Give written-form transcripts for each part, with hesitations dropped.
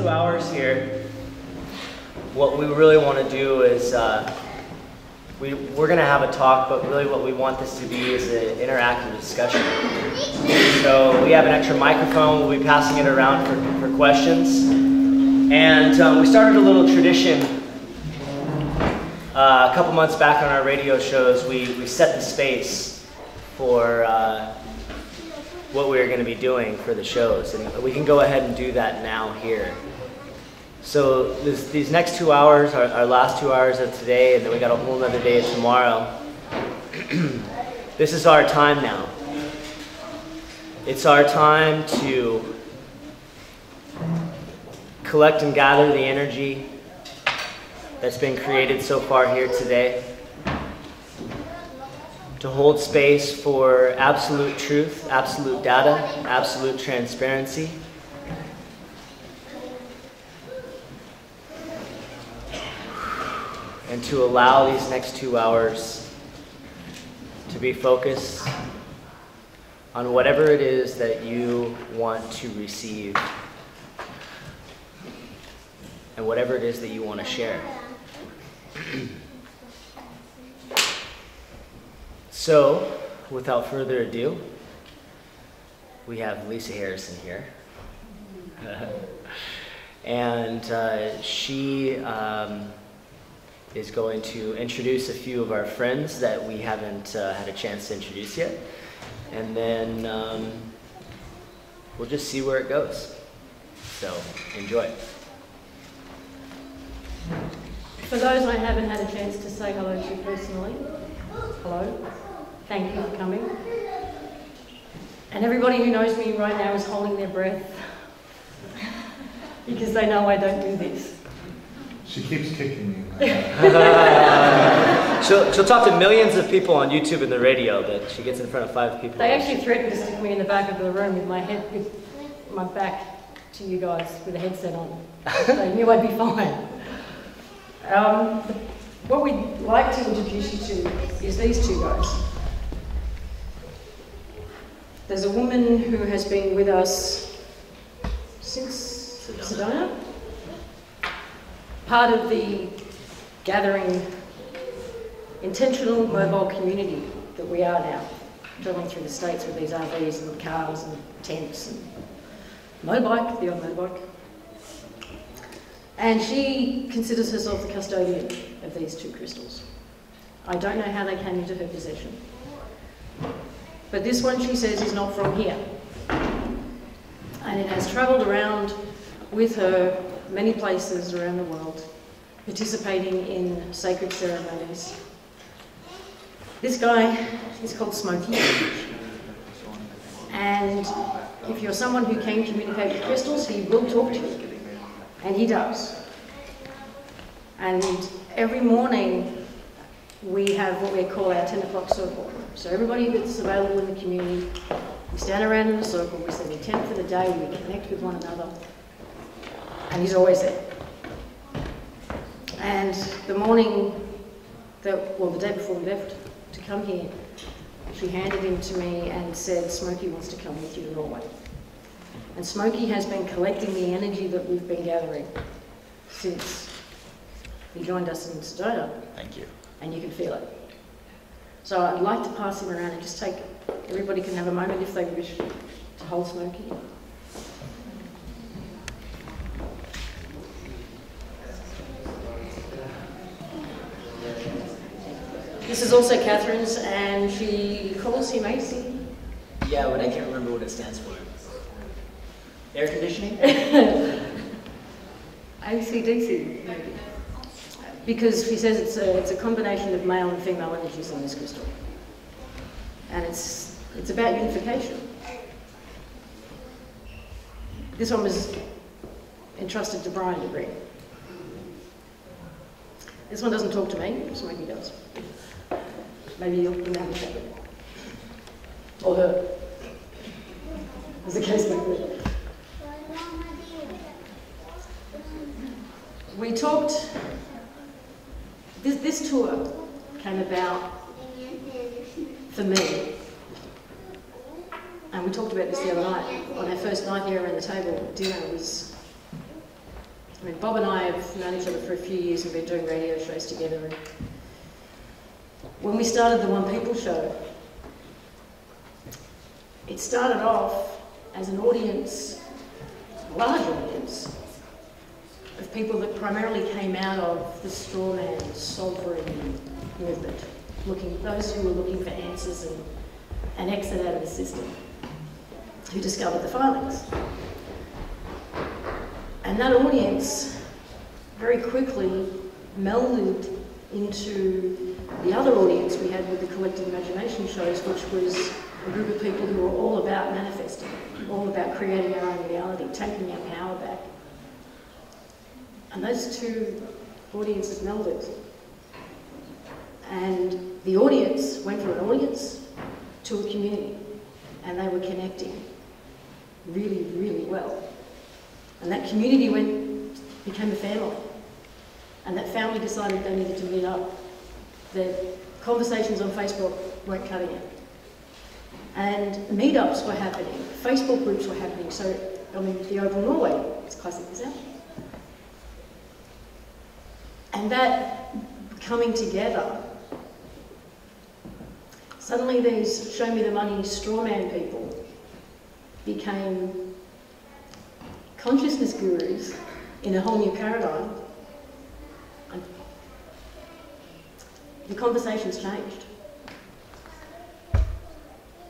2 hours here, what we really want to do is we're going to have a talk, but really what we want this to be is an interactive discussion. So we have an extra microphone. We'll be passing it around for questions. And we started a little tradition a couple months back on our radio shows. We set the space for what we're going to be doing for the shows. And we can go ahead and do that now here. So these next 2 hours, our last 2 hours of today, and then we got a whole other day tomorrow. This is our time now. It's our time to collect and gather the energy that's been created so far here today. To hold space for absolute truth, absolute data, absolute transparency. And to allow these next 2 hours to be focused on whatever it is that you want to receive and whatever it is that you want to share. So, without further ado, we have Lisa Harrison here. And she is going to introduce a few of our friends that we haven't had a chance to introduce yet. And then we'll just see where it goes. So, enjoy. For those I haven't had a chance to say hello to personally, hello, thank you for coming. And everybody who knows me right now is holding their breath because they know I don't do this. She keeps kicking me. She'll talk to millions of people on YouTube and the radio, but she gets in front of 5 people. They actually threatened to stick me in the back of the room with my back to you guys with a headset on. They knew I'd be fine. What we'd like to introduce you to is these two guys. There's a woman who has been with us since Sedona. Part of the gathering intentional mobile community that we are now, travelling through the States with these RVs and cars and tents and motorbike, the odd motorbike. And she considers herself the custodian of these two crystals. I don't know how they came into her possession. But this one, she says, is not from here. And it has travelled around with her many places around the world, participating in sacred ceremonies. This guy is called Smokey. And if you're someone who can communicate with crystals, he will talk to you. And he does. And every morning we have what we call our 10 o'clock circle. So everybody that's available in the community, we stand around in a circle, we set the intent for the day, we connect with one another, and he's always there. And the morning, the day before we left to come here, she handed him to me and said, Smokey wants to come with you to Norway. And Smokey has been collecting the energy that we've been gathering since he joined us in Sedona. Thank you. And you can feel it. So I'd like to pass him around and just take, everybody can have a moment if they wish to hold Smokey. This is also Catherine's, and she calls him AC. Yeah, but I can't remember what it stands for. Air conditioning? AC/DC, maybe. Because she says it's a combination of male and female energies in this crystal. And it's about unification. This one was entrusted to Brian to bring. This one doesn't talk to me, Smokey does. Maybe you'll have a chat with him. Or her. As the case may be. We talked, this tour came about for me, and we talked about this the other night, on our first night here around the table at dinner, was I mean, Bob and I have known each other for a few years and been doing radio shows together. And when we started the O.P.A.L show, it started off as an audience, a large audience, of people that primarily came out of the strawman sovereign movement, those who were looking for answers and an exit out of the system, who discovered the filings. And that audience very quickly melded into the other audience we had with the collective imagination shows, which was a group of people who were all about manifesting, all about creating our own reality, taking our power back. And those two audiences melded. And the audience went from an audience to a community, and they were connecting really, really well. And that community became a family. And that family decided they needed to meet up. The conversations on Facebook weren't cutting it. And meetups were happening, Facebook groups were happening. So, I mean, the O.P.A.L Norway is a classic example. And that coming together, suddenly these show me the money strawman people became consciousness gurus in a whole new paradigm. And the conversations changed.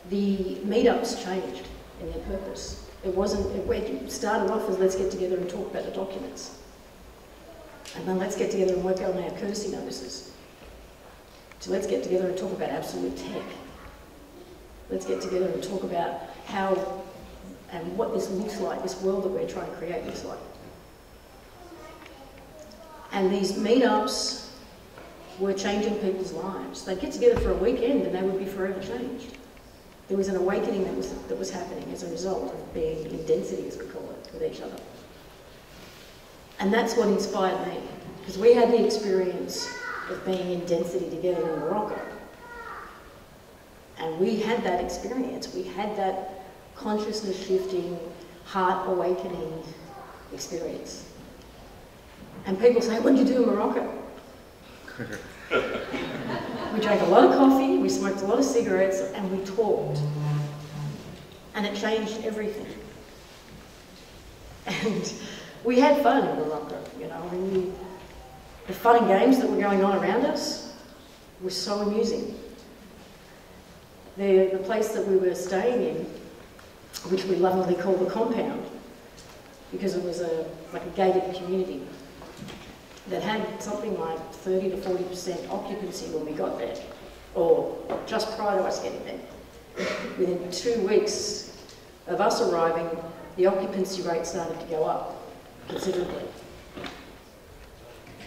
The meetups changed in their purpose. It started off as let's get together and talk about the documents. And then let's get together and work on our courtesy notices. So let's get together and talk about absolute tech. Let's get together and talk about how and what this looks like, this world that we're trying to create looks like. And these meetups were changing people's lives. They'd get together for a weekend and they would be forever changed. There was an awakening that was happening as a result of being in density, as we call it, with each other. And that's what inspired me, because we had the experience of being in density together in Morocco. And we had that experience. We had that consciousness shifting, heart awakening experience. And people say, what did you do in Morocco? We drank a lot of coffee, we smoked a lot of cigarettes, and we talked. And it changed everything. And we had fun in Morocco, you know. I mean, the fun and games that were going on around us were so amusing. The place that we were staying in, which we lovingly called the compound, because it was like a gated community that had something like 30 to 40% occupancy when we got there, or just prior to us getting there. Within 2 weeks of us arriving, the occupancy rate started to go up considerably.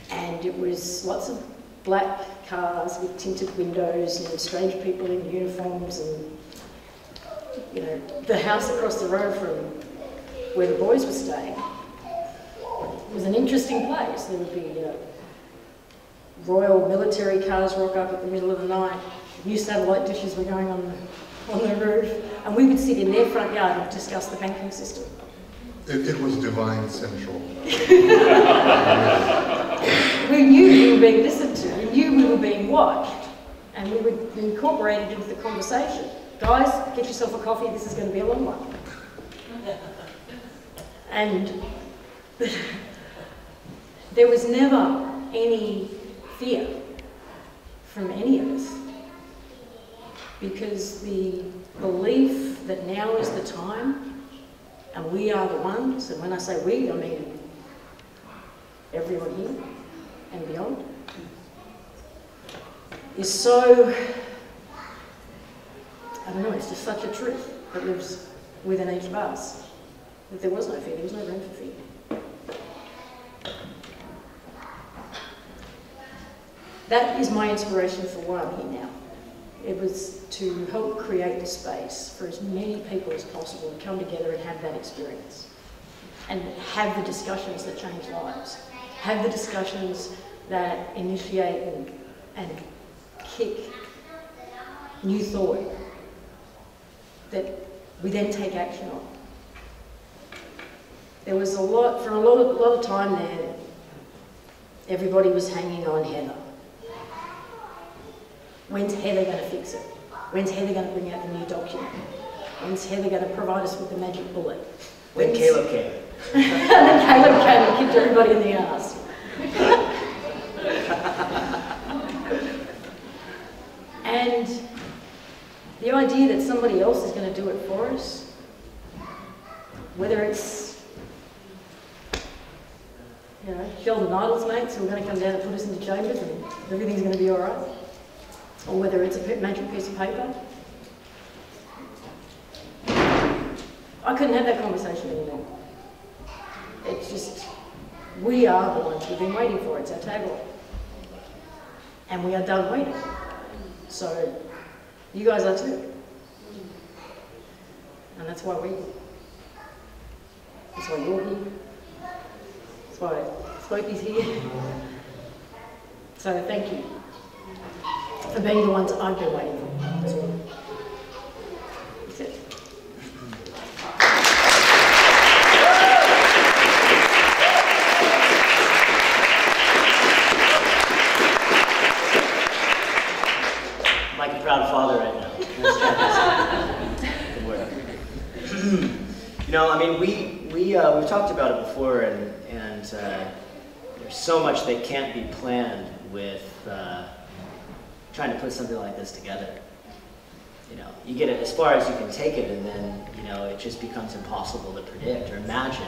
And it was lots of black cars with tinted windows and strange people in uniforms, and you know, the house across the road from where the boys were staying was an interesting place. There would be royal military cars rock up at the middle of the night, new satellite dishes were going on the roof, and we would sit in their front yard and discuss the banking system. It was divine central. We knew we were being listened to, we knew we were being watched, and we would incorporate it into the conversation. Guys, get yourself a coffee, this is going to be a long one. And there was never any fear from any of us, because the belief that now is the time and we are the ones, and when I say we, I mean everyone here and beyond, is so, I don't know, it's just such a truth that lives within each of us, that there was no fear, there was no room for fear. That is my inspiration for why I'm here now. It was to help create the space for as many people as possible to come together and have that experience. And have the discussions that change lives. Have the discussions that initiate and kick new thought that we then take action on. there was a lot of time there, everybody was hanging on Heather. When's Heather going to fix it? When's Heather going to bring out the new document? When's Heather going to provide us with the magic bullet? When Caleb came. And then Caleb came and kicked everybody in the ass. And the idea that somebody else is going to do it for us, whether it's, you know, Sheldon Idle's mates who are going to come down and put us into chambers and everything's going to be all right, or whether it's a magic piece of paper, I couldn't have that conversation anymore. It's just, we are the ones we've been waiting for. It's our tagline. And we are done waiting. So, you guys are too. And that's why you're here. That's why Smokey's here. So thank you for being the ones I've been waiting for as well. That's it. I'm like a proud father right now. Good work. You know, I mean, we've talked about it before, and there's so much that can't be planned with trying to put something like this together. You know, you get it as far as you can take it, and then, you know, it just becomes impossible to predict or imagine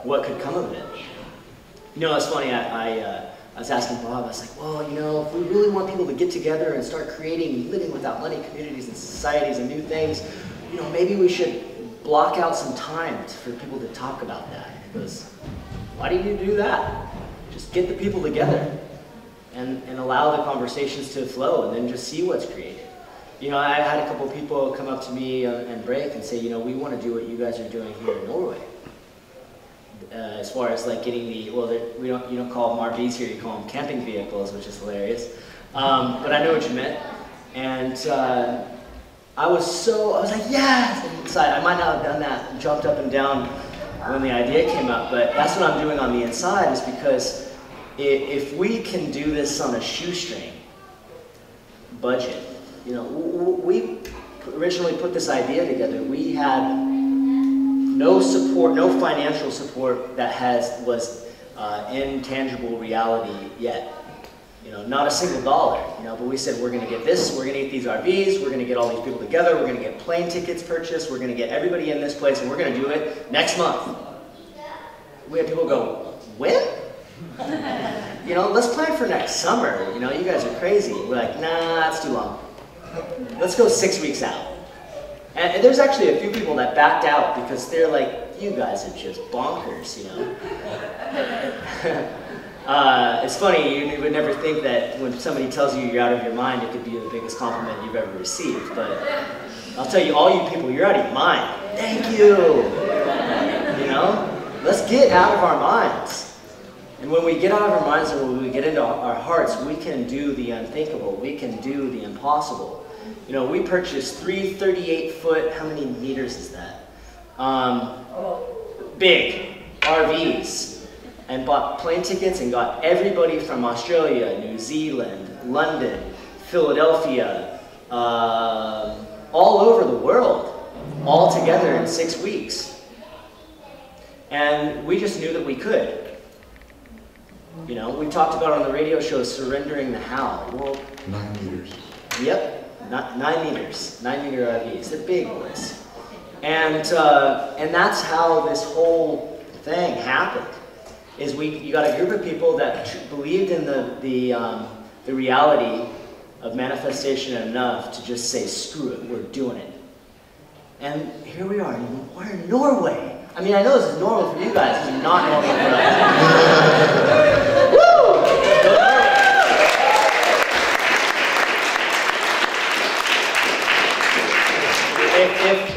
what could come of it. You know, it's funny, I was asking Bob, I was like, well, you know, if we really want people to get together and start creating living without money communities and societies and new things, you know, maybe we should block out some time for people to talk about that. Because why do you do that? Just get the people together and allow the conversations to flow, and then just see what's created. You know, I had a couple of people come up to me and break and say, you know, we want to do what you guys are doing here in Norway. As far as like getting the, well, you don't call them RVs here, you call them camping vehicles, which is hilarious. But I know what you meant. And I was like, yes! And inside, I might not have done that, jumped up and down when the idea came up, but that's what I'm doing on the inside, is because if we can do this on a shoestring budget, you know, we originally put this idea together, we had no support, no financial support that was intangible reality yet. You know, not a single dollar, you know, but we said we're going to get this, we're going to get these RVs, we're going to get all these people together, we're going to get plane tickets purchased, we're going to get everybody in this place, and we're going to do it next month. We had people go, when? You know, let's plan for next summer, you know, you guys are crazy. We're like, nah, that's too long. Let's go 6 weeks out. And there's actually a few people that backed out because they're like, you guys are just bonkers, you know. It's funny, you would never think that when somebody tells you you're out of your mind, it could be the biggest compliment you've ever received. But I'll tell you, all you people, you're out of your mind. Thank you. You know, let's get out of our minds. And when we get out of our minds and when we get into our hearts, we can do the unthinkable. We can do the impossible. You know, we purchased 3 38-foot, how many meters is that? Big RVs. And bought plane tickets and got everybody from Australia, New Zealand, London, Philadelphia, all over the world, all together in 6 weeks. And we just knew that we could. You know, we talked about on the radio show surrendering the how. Well, 9 meters. Yep, 9 meters, 9-meter RVs. They're big boys. And that's how this whole thing happened. Is you got a group of people that believed in the reality of manifestation enough to just say, screw it, we're doing it. And here we are, we're in Norway. I mean, I know this is normal for you guys, this is not normal for us. Woo!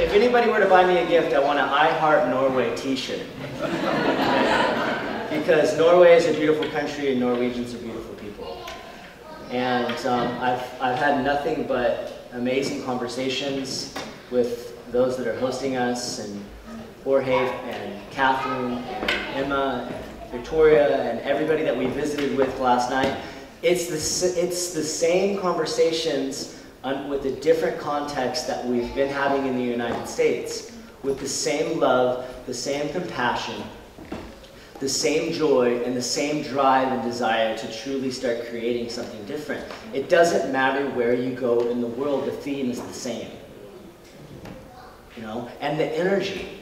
If anybody were to buy me a gift, I want an I Heart Norway t-shirt. Because Norway is a beautiful country and Norwegians are beautiful people. And I've had nothing but amazing conversations with those that are hosting us, and Jorge and Catherine and Emma and Victoria and everybody that we visited with last night. It's the same conversations with a different context that we've been having in the United States, with the same love, the same compassion, the same joy, and the same drive and desire to truly start creating something different. It doesn't matter where you go in the world, the theme is the same. You know, and the energy.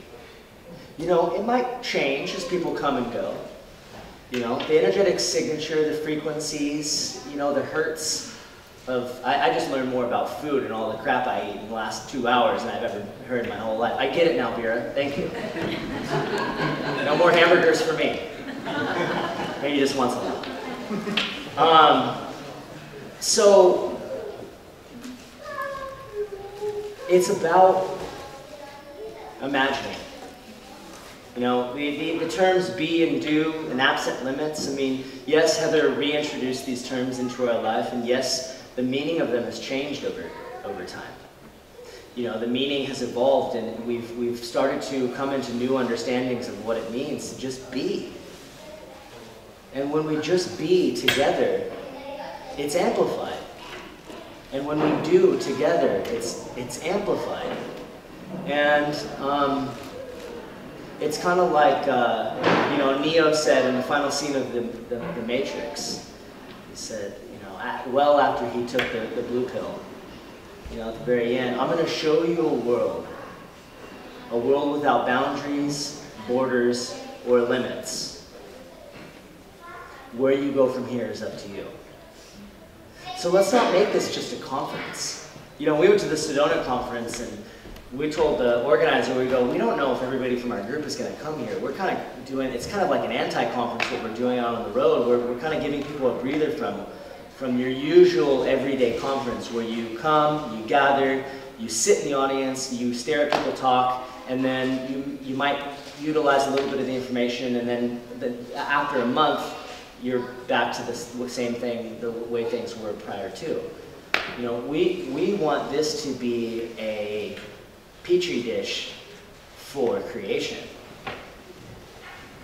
You know, it might change as people come and go. You know, the energetic signature, the frequencies, you know, the hertz of... I just learned more about food and all the crap I ate in the last 2 hours than I've ever heard in my whole life. I get it now, Vera. Thank you. No more hamburgers for me. Maybe just once in a while. So, it's about imagining. You know, the terms be and do and absent limits, I mean, yes, Heather reintroduced these terms into our life, and yes, the meaning of them has changed over time. You know, the meaning has evolved, and we've started to come into new understandings of what it means to just be. And when we just be together, it's amplified. And when we do together, it's amplified. And it's kind of like, you know, Neo said in the final scene of the Matrix. He said, you know, well after he took the blue pill, you know, at the very end, I'm going to show you a world without boundaries, borders, or limits. Where you go from here is up to you. So let's not make this just a conference. You know, we went to the Sedona conference, and we told the organizer, we go, we don't know if everybody from our group is going to come here. We're kind of doing, it's kind of like an anti-conference what we're doing out on the road. We're kind of giving people a breather from your usual everyday conference where you come, you gather, you sit in the audience, you stare at people talk, and then you might utilize a little bit of the information, and then after a month, you're back to the same thing, the way things were prior to. You know, we want this to be a petri dish for creation.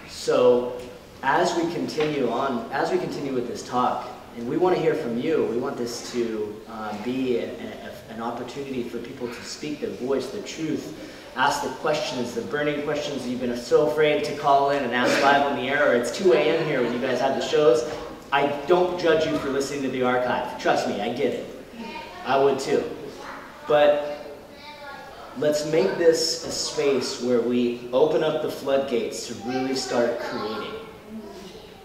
So as we continue with this talk, and we want to hear from you, we want this to be an opportunity for people to speak their voice, their truth, ask the questions, the burning questions you've been so afraid to call in and ask live on the air, or it's 2 a.m. here when you guys have the shows. I don't judge you for listening to the archive. Trust me, I get it. I would too. But let's make this a space where we open up the floodgates to really start creating.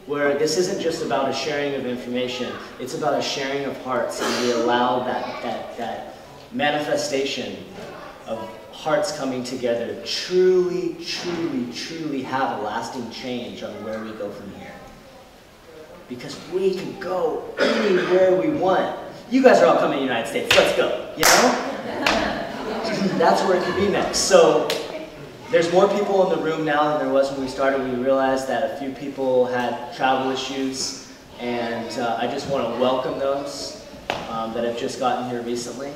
Where this isn't just about a sharing of information, it's about a sharing of hearts, and we allow that manifestation of hearts coming together truly, truly, truly have a lasting change on where we go from here. Because we can go anywhere we want. You guys are all coming to the United States, let's go, you know? That's where it could be next. So there's more people in the room now than there was when we started. We realized that a few people had travel issues, and I just want to welcome those that have just gotten here recently.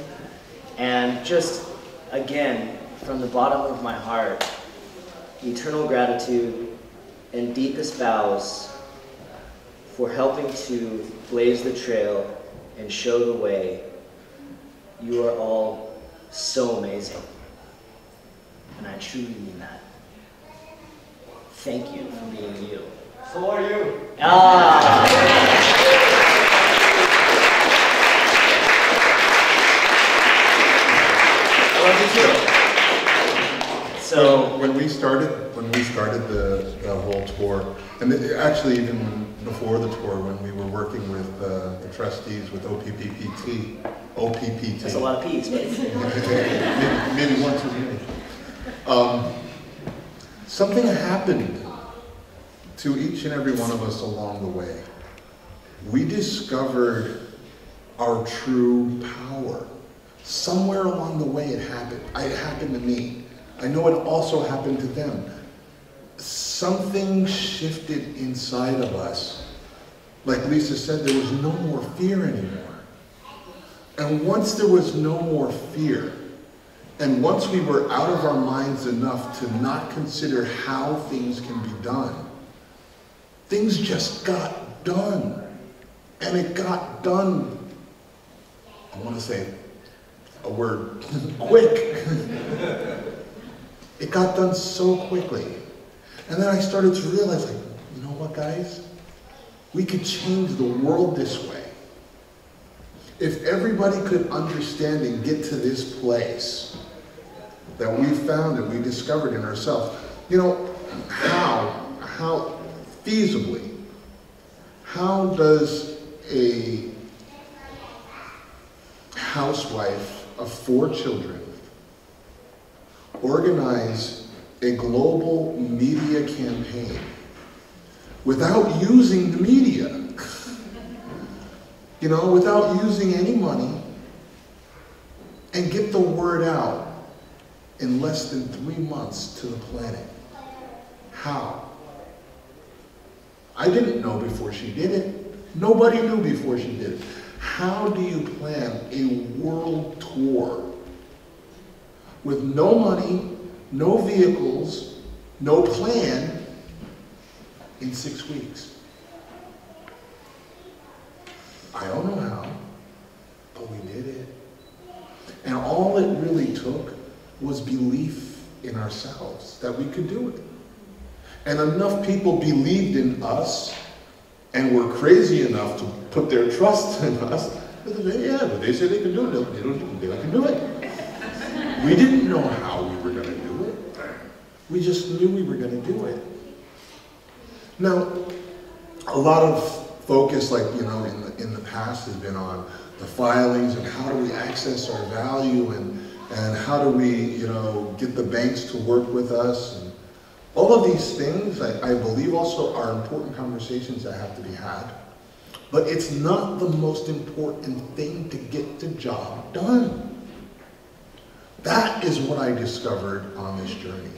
And just, again, from the bottom of my heart, eternal gratitude and deepest vows for helping to blaze the trail and show the way. You are all so amazing. And I truly mean that. Thank you for being you. So are you. I love you too. So when we started the whole tour, and actually even before the tour, when we were working with the trustees with OPPT. That's a lot of P's, but maybe one too many. Something happened to each and every one of us along the way. We discovered our true power. Somewhere along the way it happened. It happened to me. I know it also happened to them. Something shifted inside of us. Like Lisa said, there was no more fear anymore. And once there was no more fear, And once we were out of our minds enough to not consider how things can be done, things just got done. And it got done, I want to say a word, quick. It got done so quickly. And then I started to realize, like, you know what, guys? We could change the world this way. If everybody could understand and get to this place that we found and we discovered in ourselves, you know, how feasibly, how does a housewife of 4 children organize a global media campaign without using the media? You know, without using any money, and get the word out in less than 3 months to the planet? How? I didn't know before she did it. Nobody knew before she did it. How do you plan a world tour with no money, no vehicles, no plan in 6 weeks? I don't know how, but we did it. And all it really took was belief in ourselves that we could do it. And enough people believed in us and were crazy enough to put their trust in us. Yeah, but they said they can do it. They can do it. We didn't know how we were going to do it. We just knew we were going to do it. Now, a lot of focus, like, you know, in the past has been on the filings and how do we access our value and how do we, you know, get the banks to work with us. And all of these things, I believe, also are important conversations that have to be had. But it's not the most important thing to get the job done. That is what I discovered on this journey.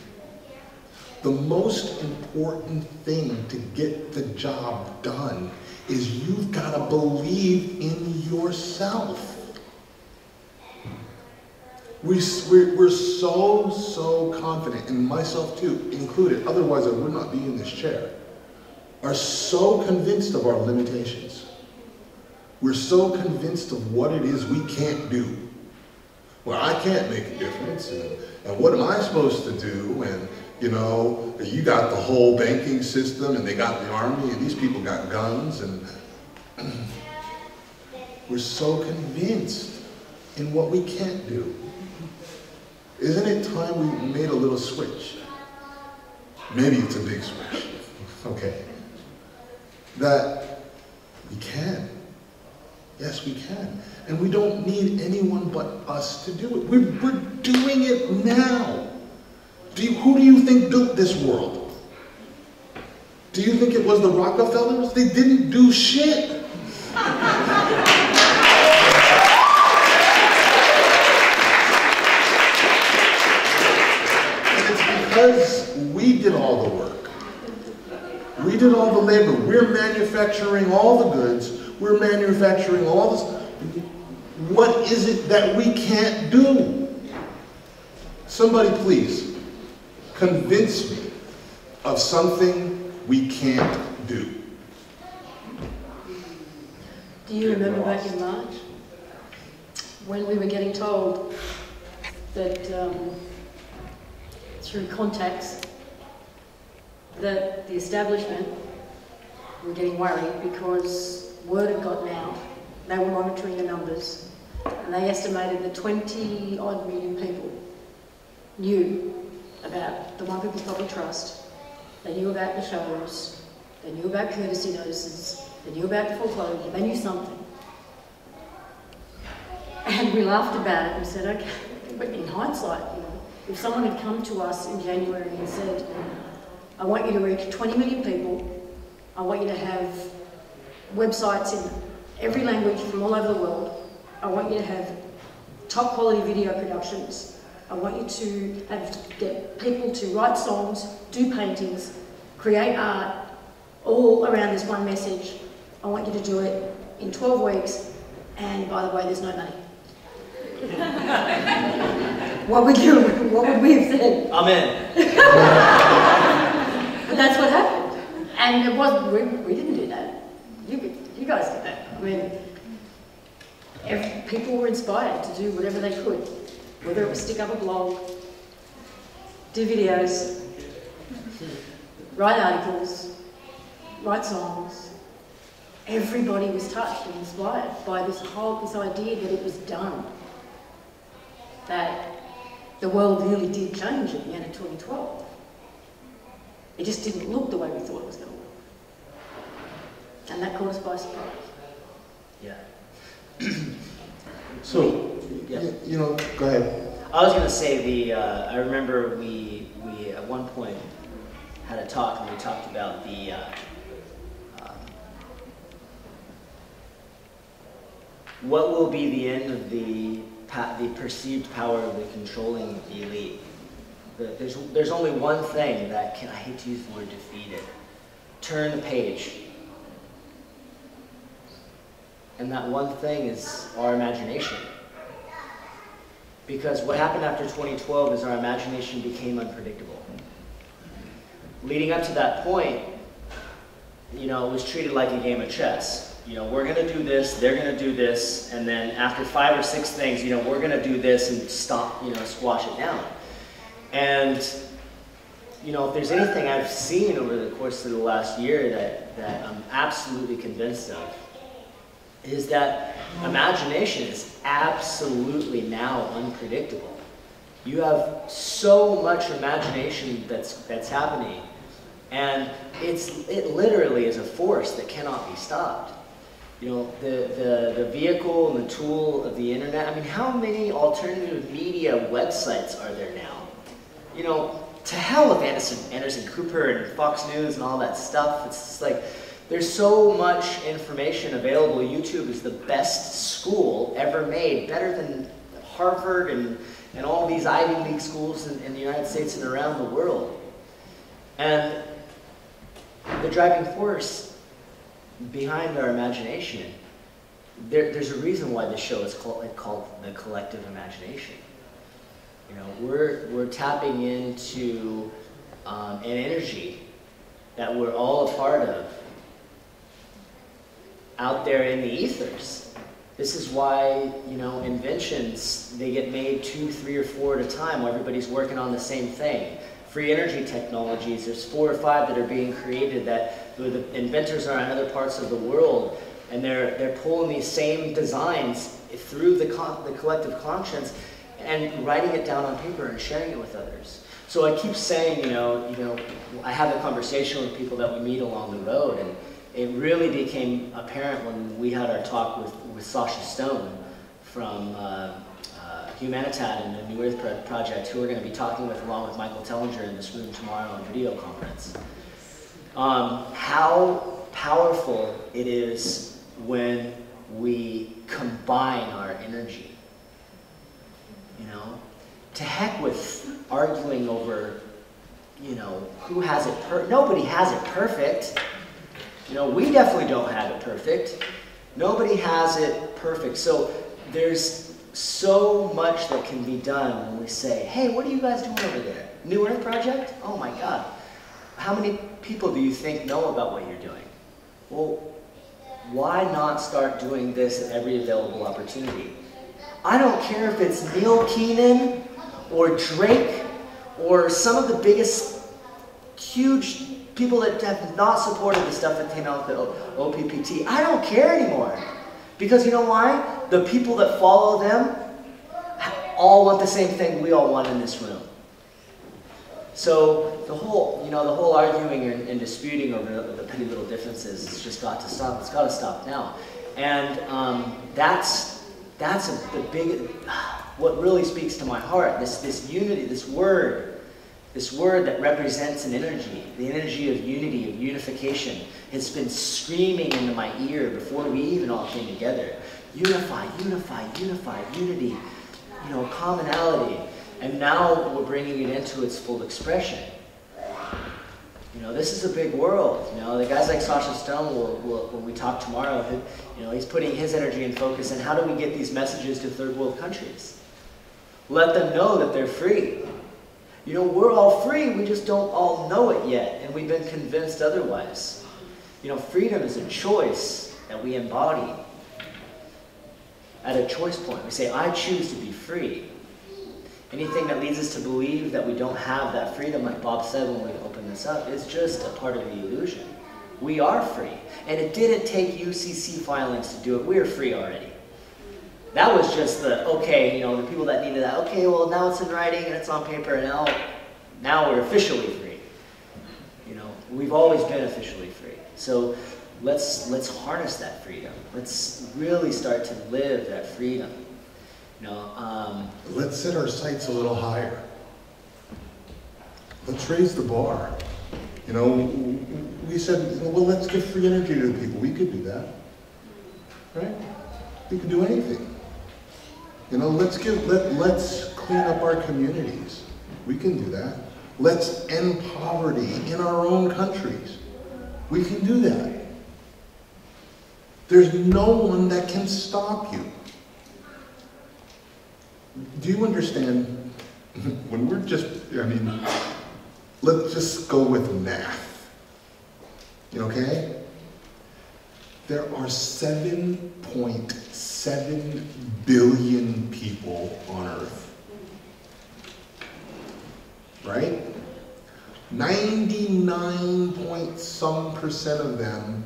The most important thing to get the job done is you've got to believe in yourself. We're so confident, and myself too included, otherwise I would not be in this chair, are so convinced of our limitations. We're so convinced of what it is we can't do. Well, I can't make a difference, and what am I supposed to do? And, you know, you got the whole banking system, and they got the army, and these people got guns, and we're so convinced in what we can't do. Isn't it time we made a little switch? Maybe it's a big switch. Okay. That we can. Yes, we can. And we don't need anyone but us to do it. We're doing it now. Who do you think built this world? Do you think it was the Rockefellers? They didn't do shit. And it's because we did all the work. We did all the labor. We're manufacturing all the goods. We're manufacturing all this. What is it that we can't do? Somebody please convince me of something we can't do. Do you remember back in March when we were getting told that through contacts that the establishment were getting worried because word had gotten out, they were monitoring the numbers, and they estimated that 20-odd million people knew about the One People Probably Trust. They knew about the shows, they knew about courtesy notices, they knew about the foreclosure, they knew something. And we laughed about it and said, okay, but in hindsight, you know, if someone had come to us in January and said, I want you to reach 20 million people, I want you to have websites in every language from all over the world, I want you to have top quality video productions, I want you to get people to write songs, do paintings, create art, all around this one message. I want you to do it in 12 weeks, and by the way, there's no money. what would we have said? Amen. But that's what happened. And it wasn't, we didn't do that. You guys did that. I mean, people were inspired to do whatever they could, whether it was stick up a blog, do videos, write articles, write songs. Everybody was touched and inspired by this idea that it was done. That the world really did change at the end of 2012. It just didn't look the way we thought it was going to look. And that caught us by surprise. Yeah. So, Yeah. you know, go ahead. I was going to say I remember we at one point had a talk and we talked about what will be the end of the perceived power of the controlling elite. There's only one thing that can, I hate to use the word defeat it, turn the page. And that one thing is our imagination. Because what happened after 2012 is our imagination became unpredictable. Leading up to that point, you know, it was treated like a game of chess. You know, we're going to do this, they're going to do this, and then after 5 or 6 things, you know, we're going to do this and stop, you know, squash it down. And, you know, if there's anything I've seen over the course of the last year that I'm absolutely convinced of, is that imagination is absolutely now unpredictable. You have so much imagination that's happening, and it literally is a force that cannot be stopped. You know, the vehicle and the tool of the internet. I mean, how many alternative media websites are there now? You know, to hell with Anderson Cooper and Fox News and all that stuff. It's just like, there's so much information available. YouTube is the best school ever made, better than Harvard and all these Ivy League schools in the United States and around the world. And the driving force behind our imagination, there's a reason why this show is called the collective imagination. You know, we're tapping into an energy that we're all a part of out there in the ethers. This is why, you know, inventions, they get made 2, 3, or 4 at a time while everybody's working on the same thing. Free energy technologies, there's 4 or 5 that are being created that the inventors are in other parts of the world, and they're pulling these same designs through the collective conscience and writing it down on paper and sharing it with others. So I keep saying, you know, I have a conversation with people that we meet along the road, and it really became apparent when we had our talk with Sasha Stone from Humanitat and the New Earth Project, who we're going to be talking with along with Michael Tellinger in this room tomorrow on video conference. How powerful it is when we combine our energy. You know, to heck with arguing over, you know, who has it nobody has it perfect. You know, we definitely don't have it perfect. Nobody has it perfect. So there's so much that can be done when we say, hey, what are you guys doing over there? New Earth Project? Oh my God. How many people do you think know about what you're doing? Well, why not start doing this at every available opportunity? I don't care if it's Neil Keenan or Drake or some of the biggest, huge people that have not supported the stuff that came out with the O.P.A.L. I don't care anymore. Because you know why? The people that follow them all want the same thing we all want in this room. So the whole arguing and disputing over the petty little differences has just got to stop. It's got to stop now. And that's the big, what really speaks to my heart, this unity, this word that represents an energy, the energy of unity, of unification, has been screaming into my ear before we even all came together. Unify, unify, unify, unity, you know, commonality. And now we're bringing it into its full expression. You know, this is a big world. You know, the guys like Sasha Stone will when we talk tomorrow, you know, he's putting his energy and focus in how do we get these messages to third world countries. Let them know that they're free. You know, we're all free, we just don't all know it yet, and we've been convinced otherwise. You know, freedom is a choice that we embody. At a choice point, we say, I choose to be free. Anything that leads us to believe that we don't have that freedom, like Bob said when we opened this up, is just a part of the illusion. We are free. And it didn't take UCC filings to do it. We're free already. That was just the, okay, you know, the people that needed that, okay, well, now it's in writing and it's on paper, and now we're officially free. You know, we've always been officially free. So let's harness that freedom. Let's really start to live that freedom. You know, let's set our sights a little higher. Let's raise the bar. You know, we said, well, let's give free energy to the people. We could do that, right? We could do anything. You know, let's clean up our communities. We can do that. Let's end poverty in our own countries. We can do that. There's no one that can stop you. Do you understand? When we're just, I mean, let's just go with math. Okay? There are 7.7 billion people on Earth. Right? 99% of them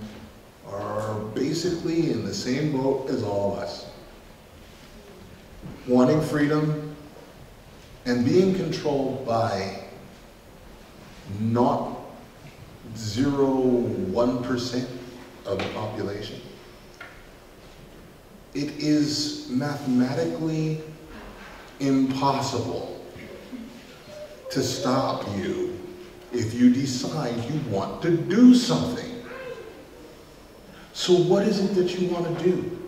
are basically in the same boat as all of us. Wanting freedom and being controlled by not 0.1% of the population. It is mathematically impossible to stop you if you decide you want to do something. So what is it that you want to do?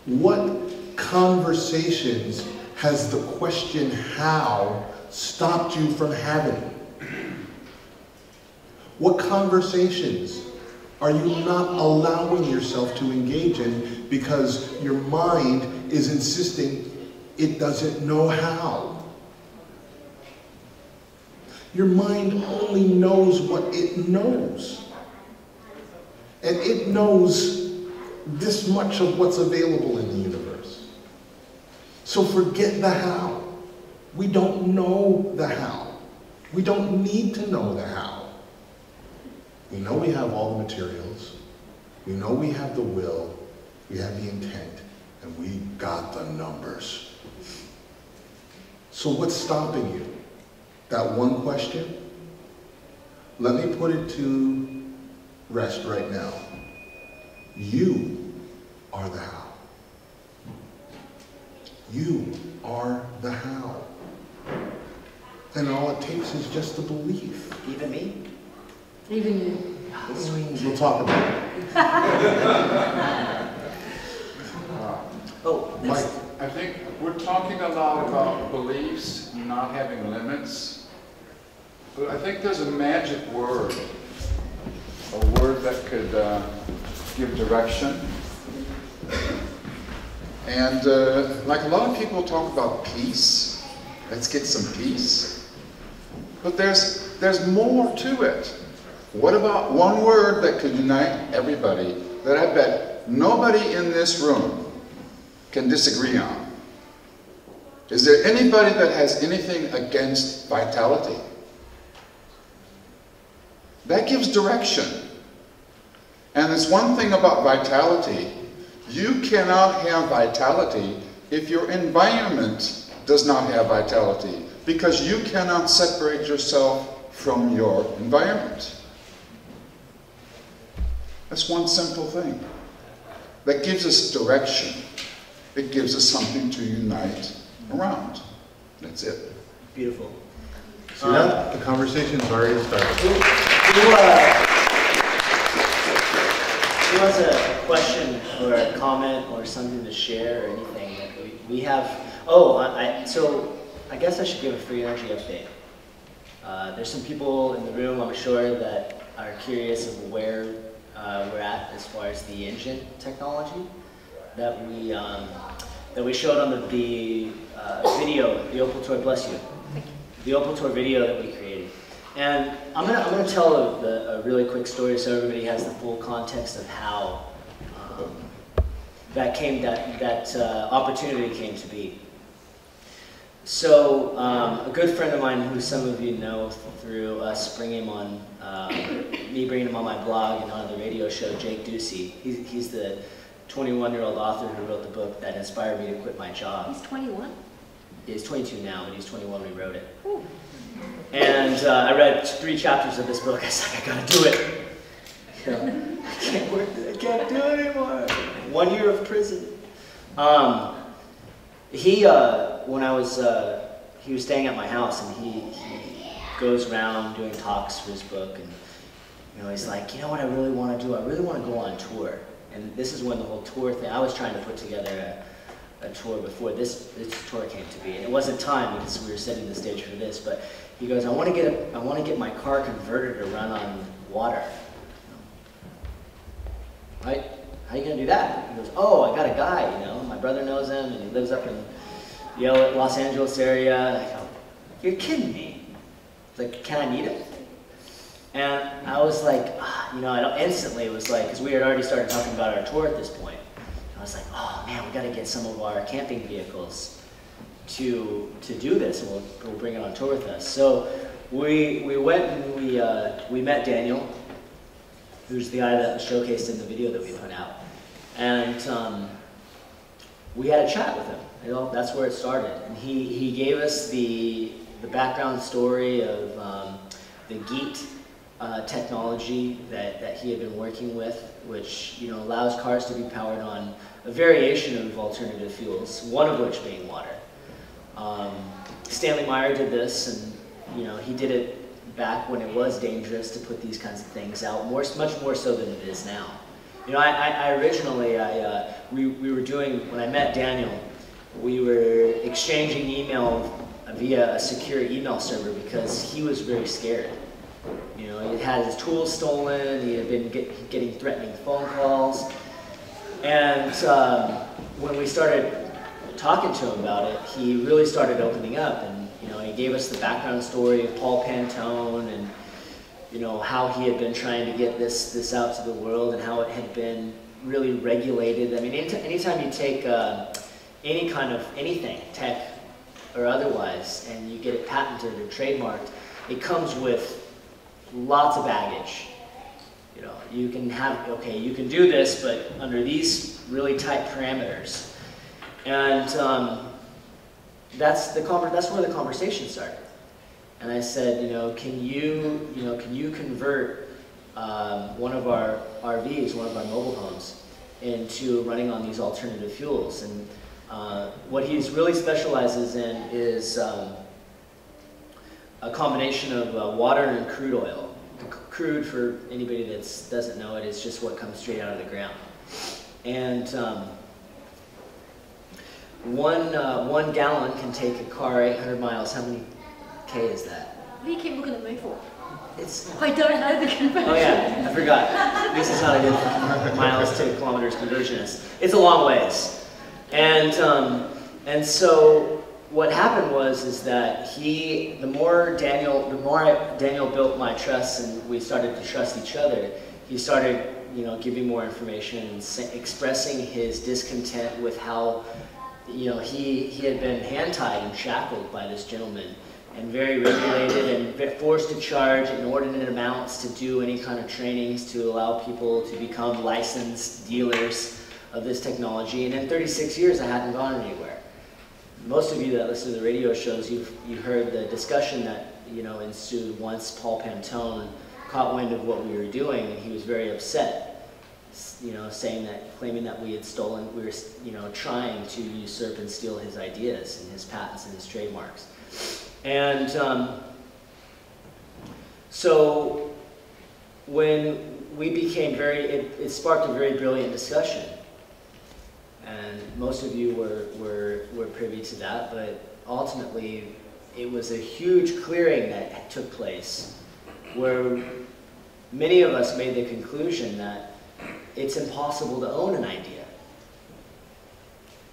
What conversations has the question how stopped you from having? What conversations are you not allowing yourself to engage in because your mind is insisting it doesn't know how? Your mind only knows what it knows. And it knows this much of what's available in the universe. So forget the how. We don't know the how. We don't need to know the how. We know we have all the materials. We know we have the will. We have the intent. And we got the numbers. So what's stopping you? That one question? Let me put it to rest right now. You are the how. You are the how. And all it takes is just the belief. even me? Even you. We'll talk about it. Mike. I think we're talking a lot about beliefs not having limits, but I think there's a magic word, a word that could give direction. And like a lot of people talk about peace, let's get some peace. But there's more to it. What about one word that could unite everybody that I bet nobody in this room can disagree on? Is there anybody that has anything against vitality? That gives direction. And there's one thing about vitality. You cannot have vitality if your environment does not have vitality, because you cannot separate yourself from your environment. That's one simple thing. That gives us direction. It gives us something to unite around. That's it. Beautiful. See that? The conversation's already started. Who has a question or a comment or something to share or anything that we have? Oh, so I guess I should give a free energy update. There's some people in the room, I'm sure, that are curious of where we're at as far as the engine technology that we that we showed on the video, the O.P.A.L tour, bless you, the O.P.A.L tour video that we created. And I'm gonna tell a really quick story so everybody has the full context of how that opportunity came to be. So a good friend of mine, who some of you know through us bringing him on, me bringing him on my blog and on the radio show, Jake Ducey. He's the 21-year-old author who wrote the book that inspired me to quit my job. He's 21? He's 22 now, but he's 21 when he wrote it. Ooh. And I read 3 chapters of this book. I was like, I gotta do it. You know, I can't do it anymore. 1 year of prison. He was staying at my house, and he goes around doing talks for his book, and you know, he's like, you know what I really want to do? I really want to go on tour. And this is when the whole tour thing, I was trying to put together a tour before this tour came to be, and it wasn't time because we were setting the stage for this. But he goes, I want to get my car converted to run on water. Right? How are you gonna do that? He goes, oh, I got a guy. You know, my brother knows him, and he lives up in the Los Angeles area. And I go, you're kidding me? He's like, can I meet him? And I was like, you know, instantly it was like, because we had already started talking about our tour at this point. I was like, oh man, we got to get some of our camping vehicles to do this, and we'll bring it on tour with us. So we went and we met Daniel, who's the guy that was showcased in the video that we put out, and we had a chat with him. You know, that's where it started, and he gave us the background story of the GEAT technology that he had been working with, which, you know, allows cars to be powered on a variation of alternative fuels, one of which being water. Stanley Meyer did this, and you know, he did it back when it was dangerous to put these kinds of things out, much more so than it is now. You know, I originally, we were doing, when I met Daniel, we were exchanging email via a secure email server because he was very scared. You know, he had his tools stolen, he had been getting threatening phone calls, and when we started talking to him about it, he really started opening up, and you know, he gave us the background story of Paul Pantone, and you know, how he had been trying to get this out to the world, and how it had been really regulated. I mean, anytime you take any kind of anything, tech or otherwise, and you get it patented or trademarked, it comes with lots of baggage. You know, you can have, okay, you can do this, but under these really tight parameters. And that's where the conversation started. And I said, you know, can you convert one of our RVs, one of our mobile homes, into running on these alternative fuels? And what he really specializes in is a combination of water and crude oil. Crude, for anybody that doesn't know it, is just what comes straight out of the ground. And one gallon can take a car 800 miles. How many K is that? What do you keep looking at me for? It's. I don't know the conversion. Oh yeah, I forgot. This is not a good miles to kilometers conversionist. It's a long ways. And so what happened was that the more Daniel built my trust, and we started to trust each other, he started, you know, giving more information and expressing his discontent with how, you know, he had been hand-tied and shackled by this gentleman, and very regulated and forced to charge inordinate amounts to do any kind of trainings to allow people to become licensed dealers of this technology. And in 36 years, I hadn't gone anywhere. Most of you that listen to the radio shows, you heard the discussion that, you know, ensued once Paul Pantone caught wind of what we were doing, and he was very upset, you know, claiming that we had stolen, we were, you know, trying to usurp and steal his ideas and his patents and his trademarks. And so when we became it sparked a very brilliant discussion. And most of you were privy to that, but ultimately it was a huge clearing that took place, where many of us made the conclusion that it's impossible to own an idea.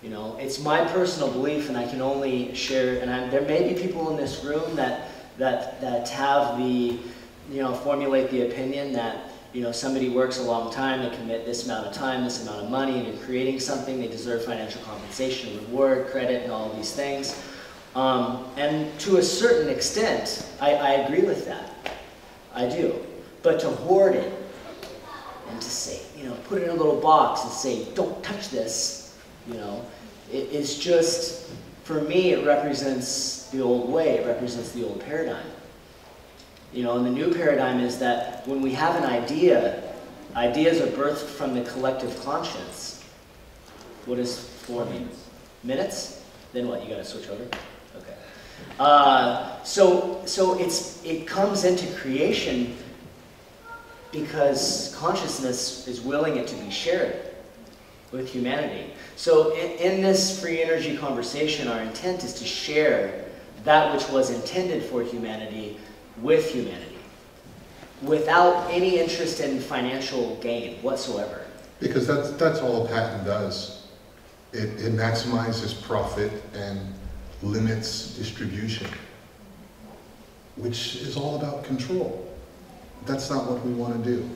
You know, it's my personal belief, and I can only share, and there may be people in this room that have the, you know, formulate the opinion that, you know, somebody works a long time, they commit this amount of time, this amount of money into creating something, they deserve financial compensation, reward, credit, and all of these things. And to a certain extent, I agree with that. I do. But to hoard it and to say, you know, put it in a little box and say, don't touch this, you know, it is just, for me, it represents the old way, it represents the old paradigm. You know, and the new paradigm is that when we have an idea, ideas are birthed from the collective conscience. What is 4 minutes? Minutes? Then what, you gotta switch over? Okay. So it comes into creation because consciousness is willing it to be shared with humanity. So in this free energy conversation, our intent is to share that which was intended for humanity with humanity, without any interest in financial gain whatsoever. Because that's all a patent does. It maximizes profit and limits distribution, which is all about control. That's not what we want to do.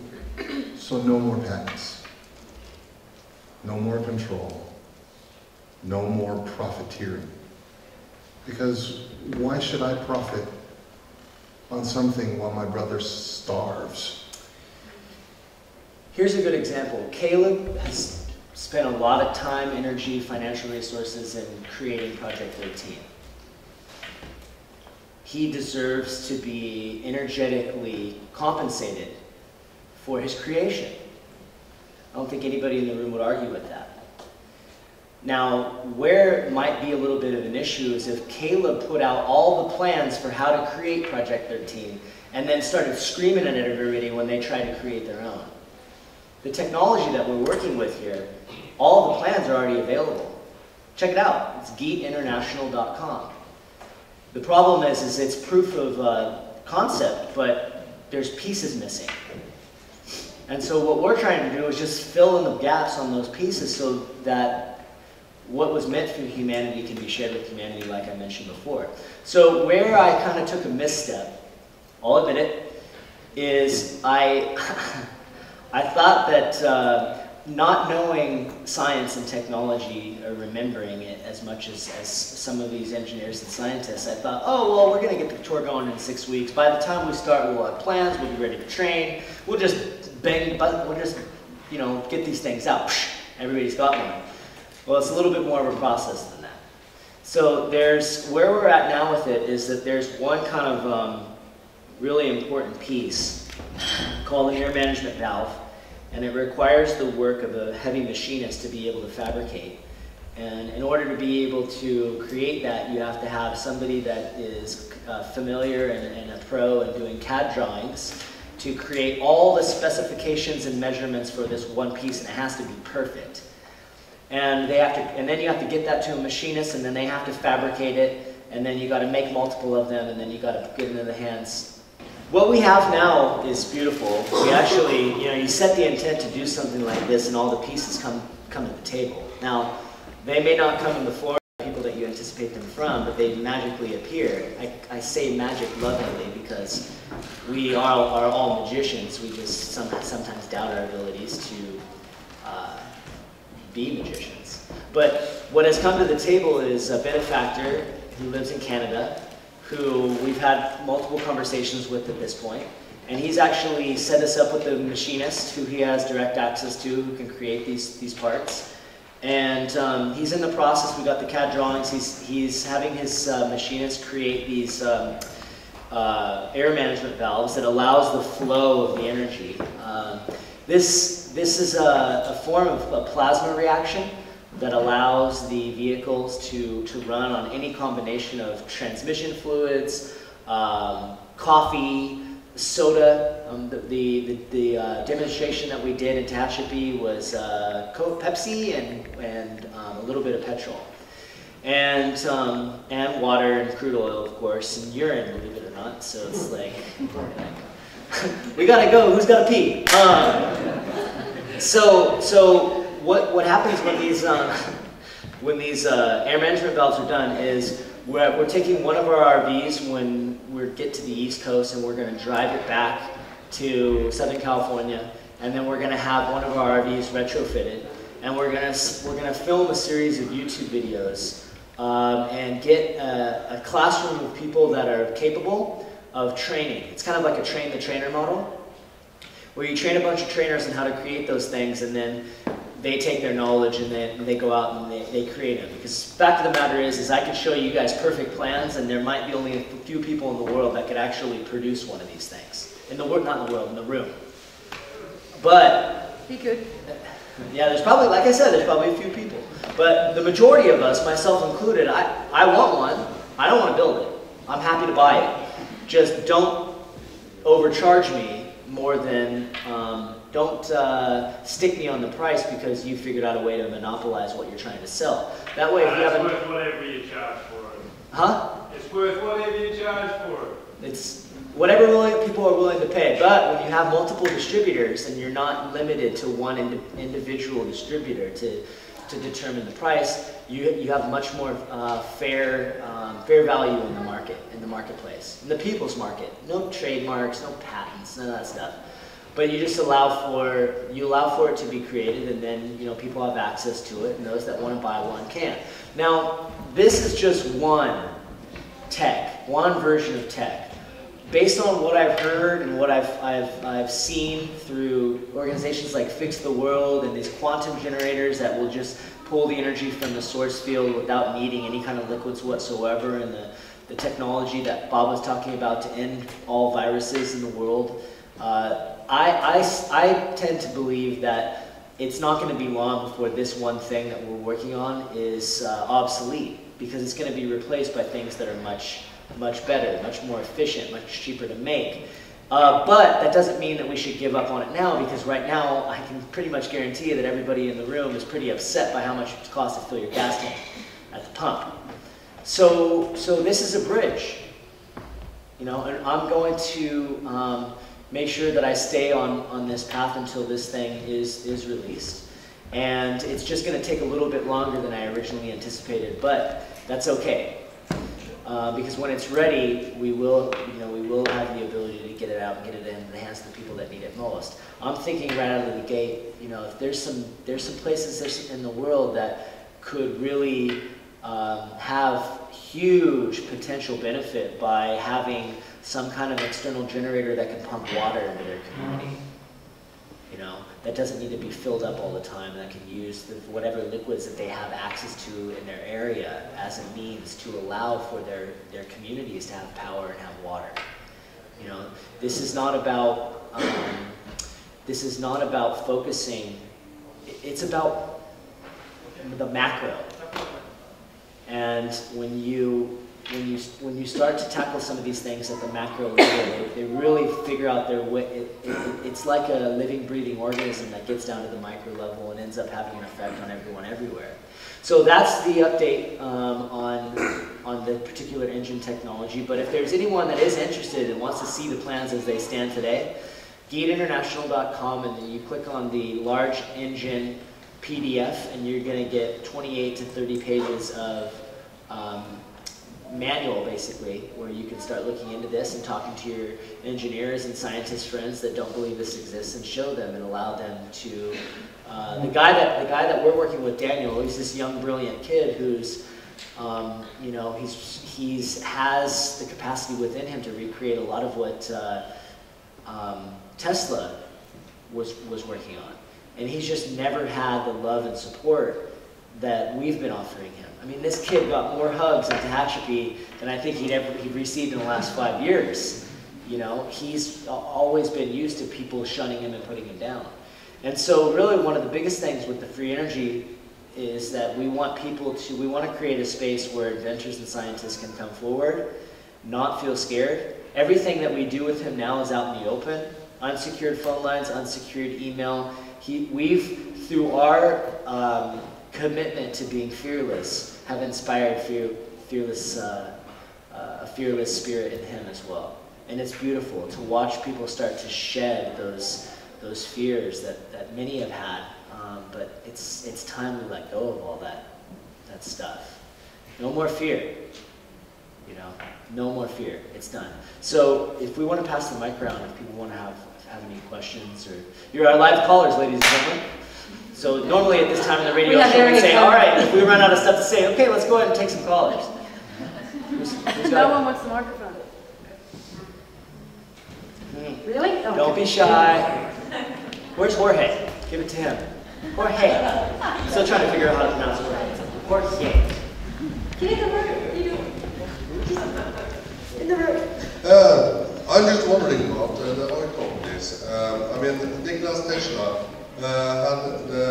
So no more patents, no more control, no more profiteering. Because why should I profit on something while my brother starves? Here's a good example. Caleb has spent a lot of time, energy, financial resources in creating Project 13. He deserves to be energetically compensated for his creation. I don't think anybody in the room would argue with that. Now, where it might be a little bit of an issue is if Caleb put out all the plans for how to create Project 13 and then started screaming at everybody when they tried to create their own. The technology that we're working with here, all the plans are already available. Check it out. It's geetinternational.com. The problem is it's proof of concept, but there's pieces missing. And so what we're trying to do is just fill in the gaps on those pieces so that what was meant for humanity can be shared with humanity, like I mentioned before. So where I kind of took a misstep, I'll admit it, is I thought that not knowing science and technology or remembering it as much as some of these engineers and scientists, I thought, oh, well, we're going to get the tour going in 6 weeks. By the time we start, we'll have plans, we'll be ready to train, we'll just you know, get these things out. Everybody's got one. Well, it's a little bit more of a process than that. So where we're at now with it is that there's one kind of really important piece called an air management valve, and it requires the work of a heavy machinist to be able to fabricate. And in order to be able to create that, you have to have somebody that is familiar and a pro in doing CAD drawings to create all the specifications and measurements for this one piece, and it has to be perfect. And then you have to get that to a machinist, and then they have to fabricate it, and then you got to make multiple of them, and then you got to get it into the hands. What we have now is beautiful. We actually, you know, you set the intent to do something like this, and all the pieces come to the table. Now, they may not come in the form of people that you anticipate them from, but they magically appear. I say magic lovingly because we are all magicians. We just sometimes doubt our abilities to be magicians. But what has come to the table is a benefactor who lives in Canada, who we've had multiple conversations with at this point, and he's actually set us up with a machinist who he has direct access to, who can create these parts. And he's in the process. We got the CAD drawings. He's having his machinist create these air management valves that allows the flow of the energy. This is a form of a plasma reaction that allows the vehicles to run on any combination of transmission fluids, coffee, soda. The demonstration that we did in Tehachapi was Coke, Pepsi, and a little bit of petrol, and water and crude oil, of course, and urine, believe it or not. So it's like we gotta go. Who's gotta pee? So what happens when these when these air management valves are done is we're taking one of our RVs when we get to the East Coast, and we're going to drive it back to Southern California, and then we're going to have one of our RVs retrofitted, and we're going to film a series of YouTube videos and get a classroom of people that are capable of training. It's kind of like a train the trainer model, where you train a bunch of trainers on how to create those things, and then they take their knowledge and then they go out and they create them. Because the fact of the matter is I could show you guys perfect plans, and there might be only a few people in the world that could actually produce one of these things. In the world, not in the world, in the room. But Be good. yeah, there's probably, like I said, there's probably a few people. But the majority of us, myself included, I want one. I don't want to build it. I'm happy to buy it. Just don't overcharge me more than, don't stick me on the price because you figured out a way to monopolize what you're trying to sell. That way, if you have worth whatever you charge for it. Huh? It's worth whatever you charge for it. It's whatever people are willing to pay. But when you have multiple distributors and you're not limited to one individual distributor to determine the price, you have much more fair value in the marketplace, in the people's market. No trademarks, no patents, none of that stuff. But you just allow for it to be created, and then people have access to it, and those that want to buy one can. Now, this is just one version of tech. Based on what I've heard and what I've seen through organizations like Fix the World and these quantum generators that will just pull the energy from the source field without needing any kind of liquids whatsoever, and the technology that Bob was talking about to end all viruses in the world, I tend to believe that it's not going to be long before this one thing that we're working on is obsolete, because it's going to be replaced by things that are much better, much more efficient, much cheaper to make. But that doesn't mean that we should give up on it now, because right now I can pretty much guarantee you that everybody in the room is pretty upset by how much it costs to fill your gas tank at the pump. So this is a bridge, and I'm going to make sure that I stay on this path until this thing is released. And it's just going to take a little bit longer than I originally anticipated, but that's okay. Because when it's ready, we will have the ability to get it out and get it in the hands of the people that need it most. I'm thinking right out of the gate, if there's some places in the world that could really have huge potential benefit by having some kind of external generator that can pump water into their community. That doesn't need to be filled up all the time, that can use whatever liquids that they have access to in their area as a means to allow for their communities to have power and have water. This is not about focusing. It's about the macro. And when you start to tackle some of these things at the macro level, they really figure out their way. It's like a living, breathing organism that gets down to the micro level and ends up having an effect on everyone everywhere. So that's the update on the particular engine technology. But if there's anyone that is interested and wants to see the plans as they stand today, geetinternational.com, and then you click on the large engine PDF, and you're going to get 28 to 30 pages of manual, basically, where you can start looking into this and talking to your engineers and scientist friends that don't believe this exists, and show them and allow them to. The guy that we're working with, Daniel, he's this young, brilliant kid who's, he's has the capacity within him to recreate a lot of what Tesla was working on, and he's just never had the love and support that we've been offering him. I mean, this kid got more hugs at Tehachapi than I think he'd received in the last 5 years. He's always been used to people shunning him and putting him down. And so really one of the biggest things with the free energy is that we want to create a space where inventors and scientists can come forward, not feel scared. Everything that we do with him now is out in the open. Unsecured phone lines, unsecured email. We've, through our commitment to being fearless, have inspired a fearless spirit in him as well. And it's beautiful to watch people start to shed those fears that many have had. But it's time we let go of all that that stuff. No more fear. You know, no more fear. It's done. So if we want to pass the mic around, if people want to have any questions, or you're our live callers, ladies and gentlemen. So normally at this time in the radio show, we say, all right, if we run out of stuff to say, okay, let's go ahead and take some callers. No one wants the microphone. Really? Oh. Don't be shy. Where's Jorge? Give it to him. Jorge. I'm still trying to figure out how to pronounce Jorge. Jorge. Get in the room. What are you doing? In the room. I'm just wondering about the oil companies. I mean, Niklas Tesla had the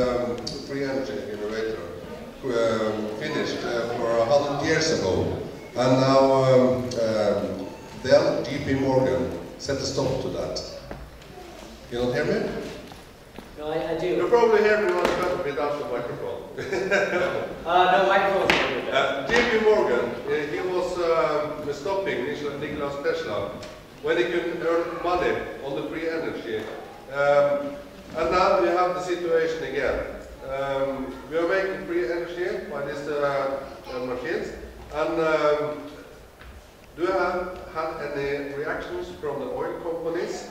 free energy generator finished for 100 years ago, and now Dell, J.P. set a stop to that. You don't hear me? No, I do. You probably hear me much better without the microphone. No, microphone's J.P. Morgan, he was stopping Niklas Tesla when he could earn money on the free energy. And now we have the situation again. We are making free energy by these machines. And do you have had any reactions from the oil companies?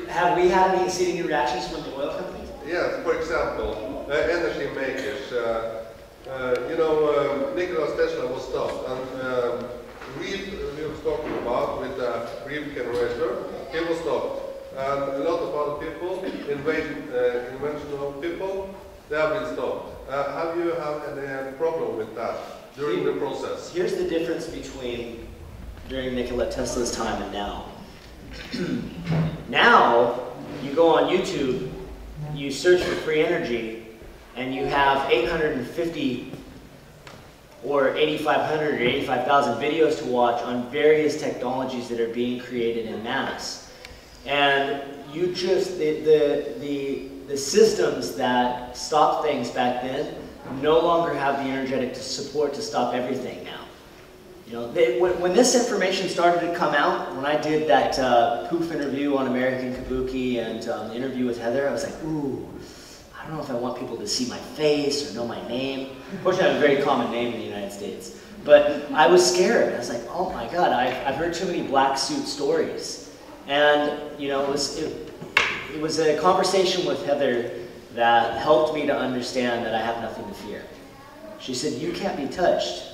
Have we had any reactions from the oil companies? Yes, for example, energy makers. You know, Niklas Tesla was stopped, and we were talking about with the reef generator, he was stopped. And a lot of other people, inventional people, they have been stopped. Have you had any problem with that during the process? Here's the difference between during Nikola Tesla's time and now. Now, you go on YouTube, you search for free energy, and you have 850 or 8,500 or 85,000 videos to watch on various technologies that are being created in mass. And you just, the systems that stopped things back then no longer have the energetic support to stop everything now. You know, when this information started to come out, when I did that poof interview on American Kabuki and the interview with Heather, I was like, ooh, I don't know if I want people to see my face or know my name. Fortunately, I have a very common name in the United States. But I was scared. I was like, oh my God, I've heard too many black suit stories. And, you know, it was a conversation with Heather that helped me to understand that I have nothing to fear. She said, you can't be touched.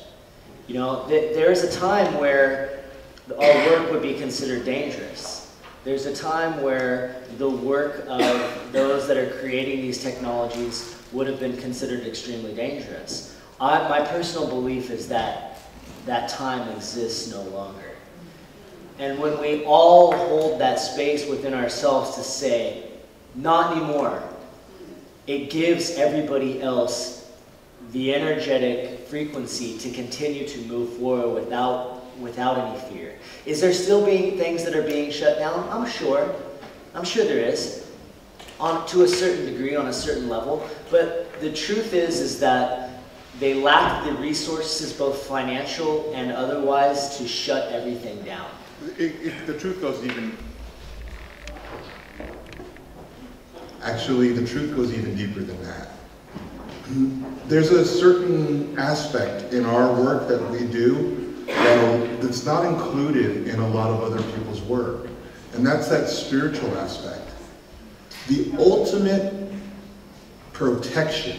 You know, there is a time where our work would be considered dangerous. There's a time where the work of those that are creating these technologies would have been considered extremely dangerous. My personal belief is that that time exists no longer. And when we all hold that space within ourselves to say, not anymore, it gives everybody else the energetic frequency to continue to move forward without any fear. Is there still things that are being shut down? I'm sure. I'm sure there is, to a certain degree, on a certain level. But the truth is that they lack the resources, both financial and otherwise, to shut everything down. If the truth goes even... Actually, the truth goes even deeper than that. There's a certain aspect in our work that we do that's not included in a lot of other people's work, and that's that spiritual aspect. The ultimate protection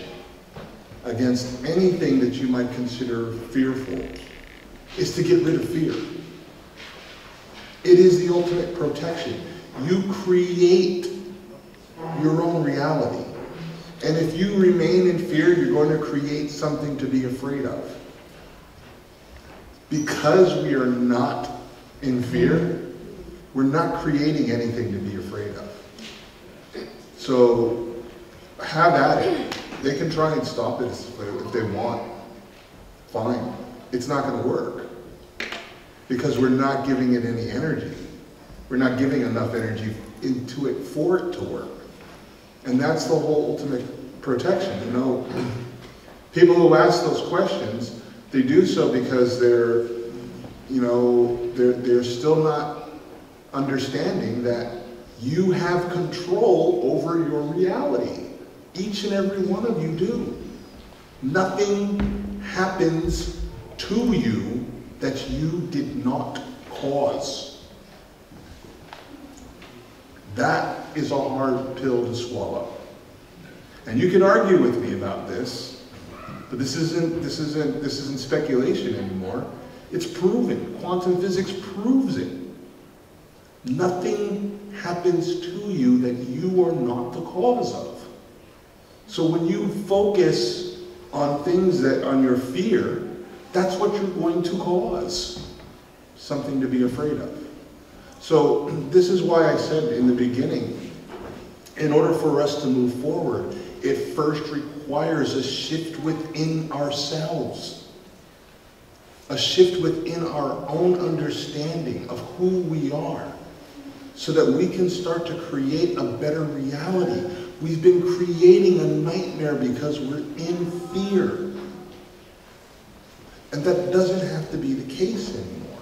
against anything that you might consider fearful is to get rid of fear. It is the ultimate protection. You create your own reality. And if you remain in fear, you're going to create something to be afraid of. Because we are not in fear, we're not creating anything to be afraid of. So have at it. They can try and stop it if they want. Fine. It's not going to work. Because we're not giving it any energy. We're not giving enough energy into it for it to work. And that's the whole ultimate protection. You know, people who ask those questions, they do so because they're still not understanding that you have control over your reality. Each and every one of you do. Nothing happens to you that you did not cause. That is a hard pill to swallow. And you can argue with me about this, but this isn't speculation anymore. It's proven. Quantum physics proves it. Nothing happens to you that you are not the cause of. So when you focus on things that, on your fear, that's what you're going to cause. Something to be afraid of. So this is why I said in the beginning, in order for us to move forward, it first requires a shift within ourselves. A shift within our own understanding of who we are, so that we can start to create a better reality. We've been creating a nightmare because we're in fear. And that doesn't have to be the case anymore.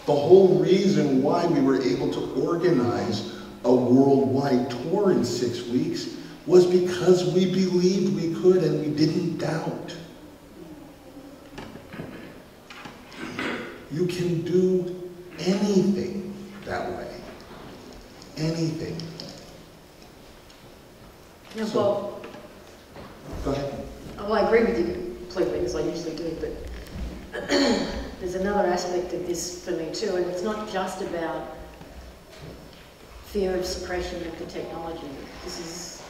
The whole reason why we were able to organize a worldwide tour in 6 weeks was because we believed we could and we didn't doubt. You can do anything that way. Anything. Yeah, well, go ahead. Well, I agree with you completely, as I usually do, but there's another aspect of this for me too, and it's not just about fear of suppression of the technology. This is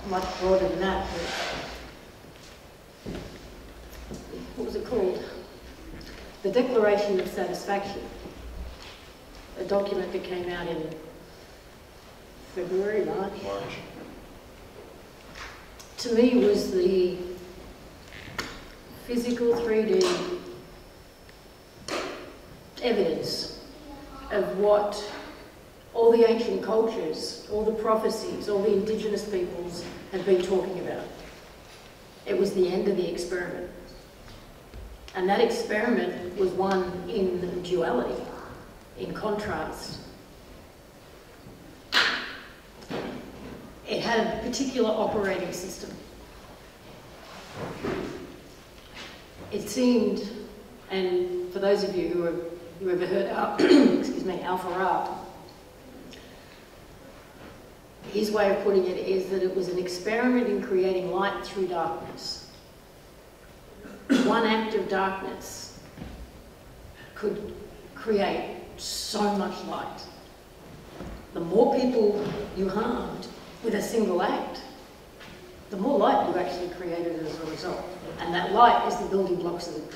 much broader than that. But what was it called? The Declaration of Satisfaction, a document that came out in February, March. To me was the physical 3D evidence of what all the ancient cultures, all the prophecies, all the indigenous peoples have been talking about. It was the end of the experiment. And that experiment was one in duality, in contrast. It had a particular operating system. It seemed, and for those of you who ever heard Alpha Ra, his way of putting it is that it was an experiment in creating light through darkness. One act of darkness could create so much light. The more people you harmed with a single act, the more light you actually created as a result. And that light is the building blocks of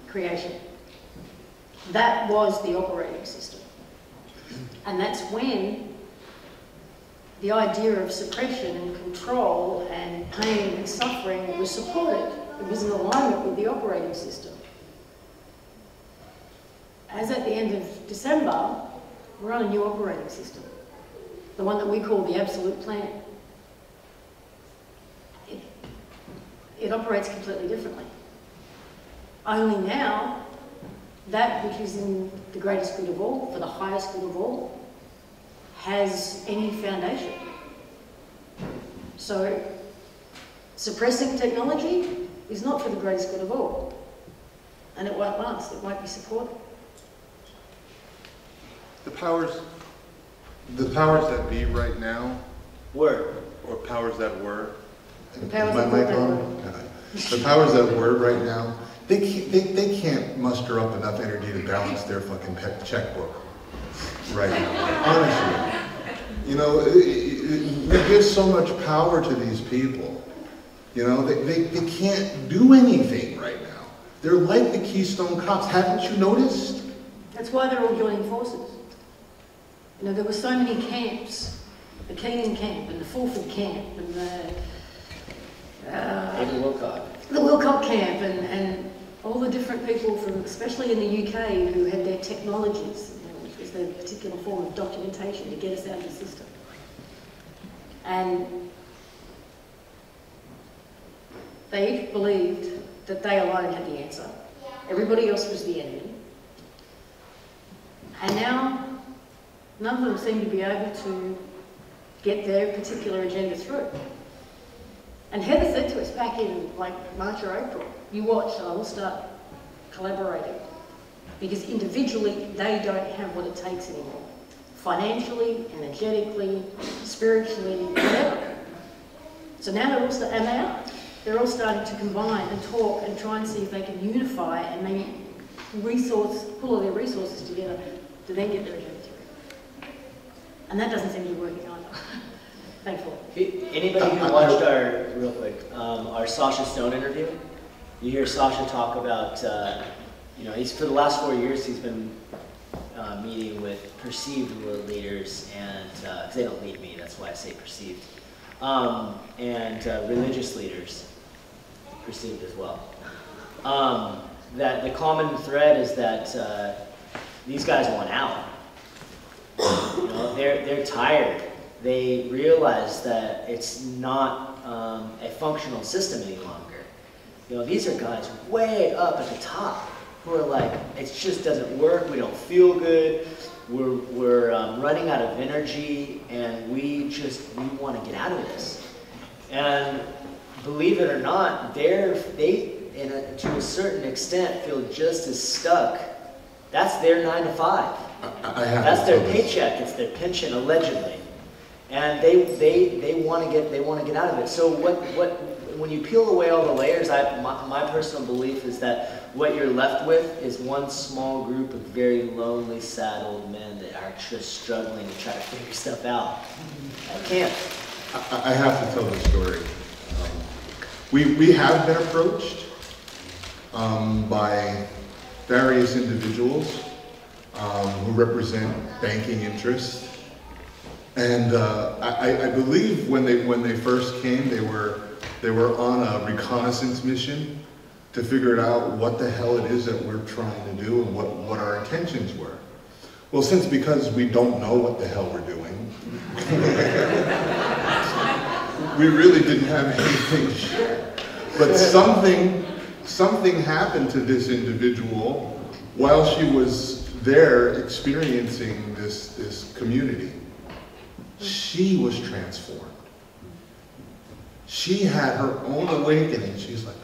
creation. That was the operating system. And that's when the idea of suppression and control and pain and suffering was supported. It was in alignment with the operating system. As at the end of December, we're on a new operating system. The one that we call the absolute plan. It operates completely differently. Only now, that which is in the greatest good of all, for the highest good of all, has any foundation. So, suppressing technology is not for the greatest good of all. And it won't last, it won't be supported. The powers that be right now, Were. or powers that were, The powers my that mic were. on? The powers that were right now, they can't muster up enough energy to balance their fucking checkbook right now. Honestly. You know, you give so much power to these people. You know, they can't do anything right now. They're like the Keystone Cops. Haven't you noticed? That's why they're all joining forces. You know, there were so many camps. The Keenan camp, and the Fulford camp, and the Wilcott camp, and all the different people from, especially in the UK, who had their technologies, you know, which was their particular form of documentation to get us out of the system. And they each believed that they alone had the answer. Everybody else was the enemy. And now, none of them seem to be able to get their particular agenda through. And Heather said to us back in like March or April, you watch and I will start collaborating. Because individually, they don't have what it takes anymore. Financially, energetically, spiritually, whatever. So now they're all, and they are. They're all starting to combine and talk and try and see if they can unify and maybe pull all their resources together to then get their agenda through. And that doesn't seem to be working either. Thankfully. Anybody who watched our, real quick, our Sasha Stone interview, you hear Sasha talk about, he's for the last 4 years he's been meeting with perceived world leaders, and because they don't lead me, that's why I say perceived, and religious leaders, perceived as well. That the common thread is that these guys want out. They're tired. They realize that it's not a functional system any longer. These are guys way up at the top who are like, it just doesn't work, we don't feel good, we're running out of energy, and we want to get out of this. And believe it or not, they to a certain extent feel just as stuck. That's their 9 to 5. That's their paycheck. It's their pension, allegedly, and they want to get out of it. So when you peel away all the layers, my personal belief is that what you're left with is one small group of very lonely, sad old men that are just struggling to try to figure stuff out. I can't. I have to tell the story. We have been approached by various individuals who represent banking interests, and I believe when they first came, they were on a reconnaissance mission to figure out what the hell it is that we're trying to do and what our intentions were. Well, because we don't know what the hell we're doing, we really didn't have anything to share. But something happened to this individual while she was there experiencing this community. She was transformed. She had her own awakening. She's like,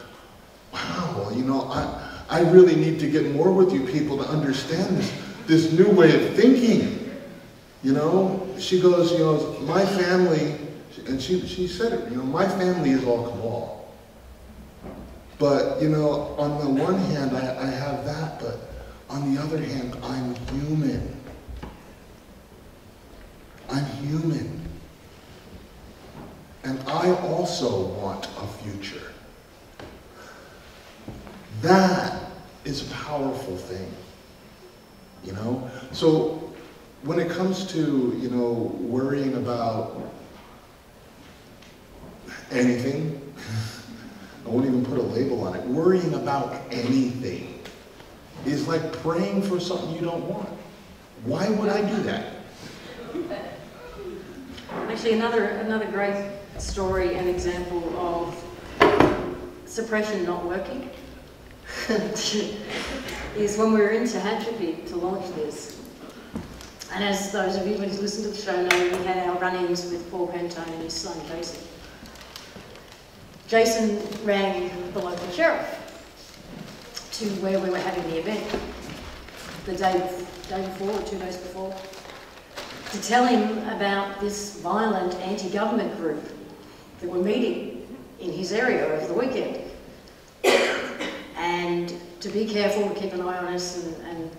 wow, I really need to get more with you people to understand this new way of thinking. She goes, my family, and she said it, my family is all cabal. But, on the one hand, I have that, but on the other hand, I'm human. I'm human. And I also want a future. That is a powerful thing, So when it comes to, worrying about anything, I won't even put a label on it. Worrying about anything is like praying for something you don't want. Why would I do that? Actually, another great story and example of suppression not working is when we were in Tehachapi to launch this. And as those of you who've listened to the show know, we had our run-ins with Paul Pantone and his son Jason. Jason rang the local sheriff to where we were having the event the day before or 2 days before to tell him about this violent anti-government group that were meeting in his area over the weekend, and to be careful to keep an eye on us, and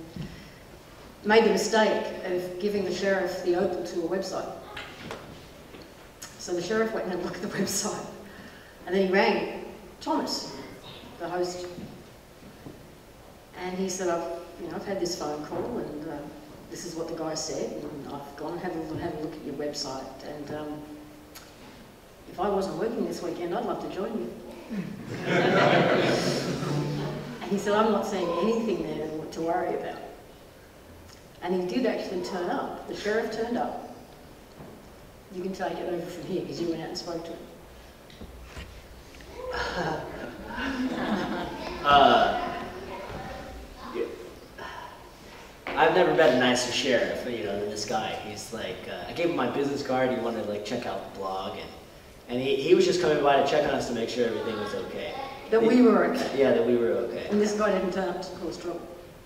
made the mistake of giving the sheriff the O.P.A.L to a website. So the sheriff went and had a look at the website, and then he rang Thomas, the host, and he said, I've had this phone call, and this is what the guy said, and I've gone and had a look at your website, and if I wasn't working this weekend, I'd love to join you. And he said, I'm not seeing anything there to worry about. And he did actually turn up. The sheriff turned up. You can take it over from here, because you went out and spoke to him. I've never met a nicer sheriff, than this guy. He's like, I gave him my business card. He wanted to check out the blog, and And he was just coming by to check on us to make sure everything was okay. That we were okay. Yeah, that we were okay. And this guy didn't turn up to cause trouble.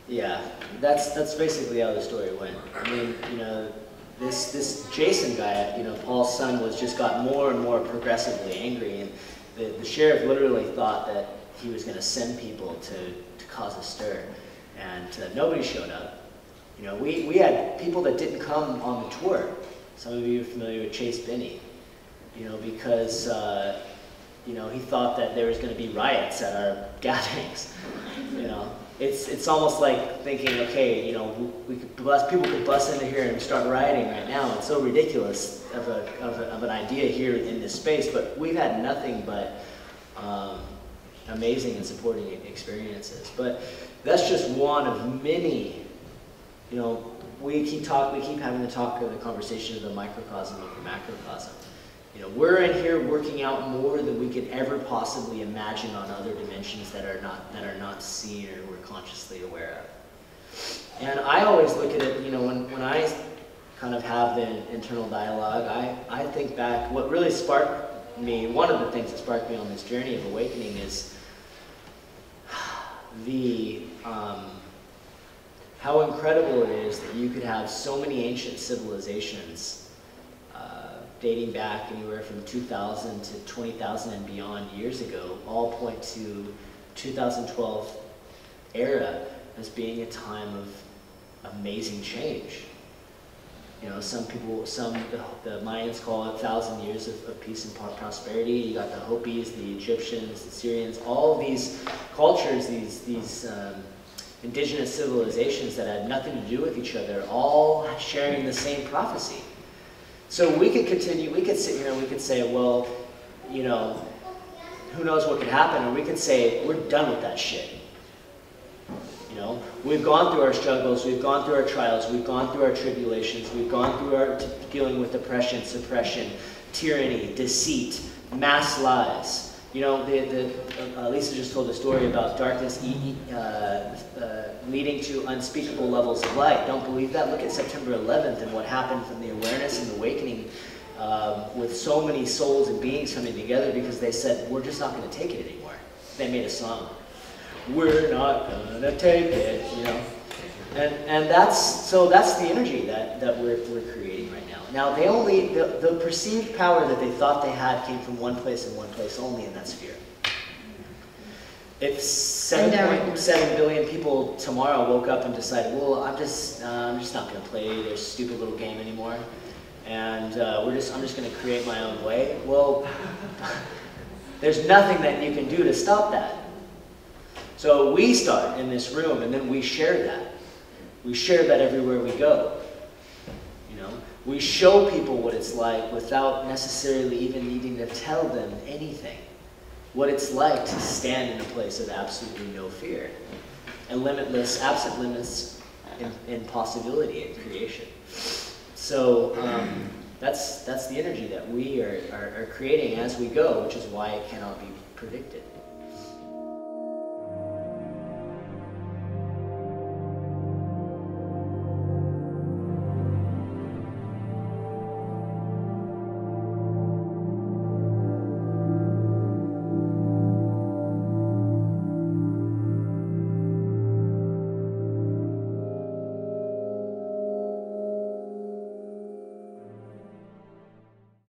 Yeah, that's basically how the story went. I mean, you know, this Jason guy, you know, Paul's son, just got more and more progressively angry, and the sheriff literally thought that he was going to send people to cause a stir, and nobody showed up. You know, we had people that didn't come on the tour. Some of you are familiar with Chase Binney, you know, because you know, he thought that there was going to be riots at our gatherings. You know, it's almost like thinking, okay, you know, people could bust into here and start rioting right now. It's so ridiculous of an idea here in this space, but we've had nothing but amazing and supporting experiences. But that's just one of many. You know, we keep having the conversation of the microcosm of the macrocosm. You know, we're in here working out more than we could ever possibly imagine on other dimensions that are not seen or we're consciously aware of. And I always look at it, you know, when I kind of have the internal dialogue, I think back, what really sparked me, one of the things that sparked me on this journey of awakening is how incredible it is that you could have so many ancient civilizations dating back anywhere from 2,000 to 20,000 and beyond years ago, all point to 2012 era as being a time of amazing change. You know, the Mayans call it 1,000 years of peace and prosperity. You got the Hopis, the Egyptians, the Syrians, all of these cultures, these indigenous civilizations that had nothing to do with each other, all sharing the same prophecy. So we could continue, we could sit here and we could say, well, you know, who knows what could happen, or we could say, we're done with that shit. You know, we've gone through our struggles, we've gone through our trials, we've gone through our tribulations, we've gone through our dealing with oppression, suppression, tyranny, deceit, mass lies. You know, Lisa just told a story about darkness leading to unspeakable levels of light. Don't believe that? Look at September 11th and what happened from the awareness and awakening with so many souls and beings coming together because they said, we're just not going to take it anymore. They made a song. We're not going to take it, you know. And that's the energy that we're creating right now. Now, the perceived power that they thought they had came from one place and one place only, and that's fear. If 7.7 billion people tomorrow woke up and decided, well, I'm just not going to play their stupid little game anymore, and I'm just going to create my own way. Well, there's nothing that you can do to stop that. So we start in this room, and then we share that. We share that everywhere we go. You know, we show people what it's like without necessarily even needing to tell them anything. What it's like to stand in a place of absolutely no fear and limitless, absent limits in possibility and creation. So that's the energy that we are creating as we go, which is why it cannot be predicted.